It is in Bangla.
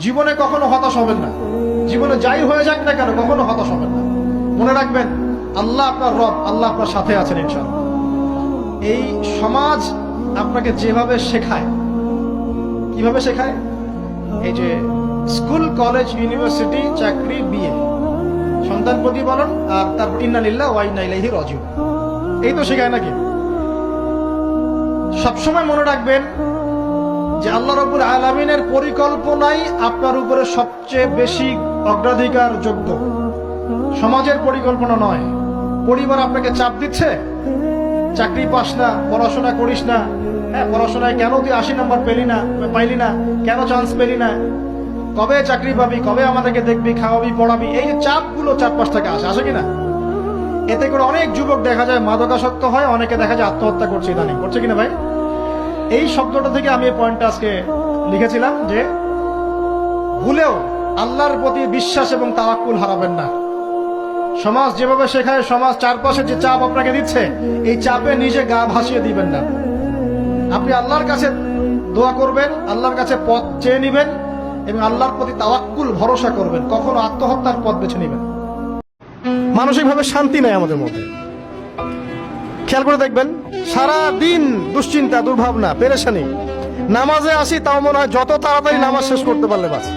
জীবনে কখনো হতাশ হবেন না। জীবনে যাই হয়ে যাক না কেন কখনো হতাশ হবেন না। মনে রাখবেন আল্লাহ আপনার রব, আল্লাহ আপনার সাথে আছেন ইনশাআল্লাহ। এই সমাজ আপনাকে যেভাবে শেখায়, কিভাবে শেখায়, এই যে স্কুল, কলেজ, ইউনিভার্সিটি, চাকরি, বিয়ে, সন্তান প্রতিপালন, আর তারপর ইন্না লিল্লাহি ওয়া ইন্না ইলাইহি রাজিউন, এই তো শেখায় নাকি? সবসময় মনে রাখবেন যে আল্লাহ রাব্বুল আলামিনের পরিকল্পনাই আপনার উপরে সবচেয়ে বেশি অগ্রাধিকার যোগ্য, সমাজের পরিকল্পনা নয়। পরিবার আপনাকে চাপ দিচ্ছে, চাকরি পাস না, পড়াশোনা করিস না, হ্যাঁ পড়াশোনায় কেন তুই 80 নম্বর পাইলি না, কেন চান্স পেলি না, কবে চাকরি পাবি, কবে আমাদেরকে দেখবি, খাওয়াবি, পড়াবি, এই যে চাপগুলো চারপাশ থেকে আসে কিনা? এতে করে অনেক যুবক দেখা যায় মাদকাসক্ত হয়, অনেকে দেখা যায় আত্মহত্যা করছে, ইদানিং করছে কিনা ভাই? এই শব্দটা থেকে আমি এই পয়েন্টটা আজকে লিখেছিলাম যে ভুলেও আল্লাহর প্রতি বিশ্বাস এবং তাওয়াক্কুল হারাবেন না। সমাজ যেভাবে শেখায়, সমাজ চারপাশে যে চাপ আপনাকে দিচ্ছে, এই চাপে নিজে গা ভাসিয়ে দিবেন না। আপনি আল্লাহর কাছে দোয়া করবেন, আল্লাহর কাছে পথ চেয়ে নিবেন এবং আল্লাহর প্রতি তাওয়াক্কুল ভরসা করবেন। কখনো আত্মহত্যার পথ বেছে নিবেন। মানসিকভাবে শান্তি নেই আমাদের মধ্যে। খেয়াল করে দেখবেন সারা দিন দুশ্চিন্তা, দুর্ভাবনা, পেরেশানি। নামাজে আসি তাও মনে হয় যত তাড়াতাড়ি নামাজ শেষ করতে পারলে বাঁচে।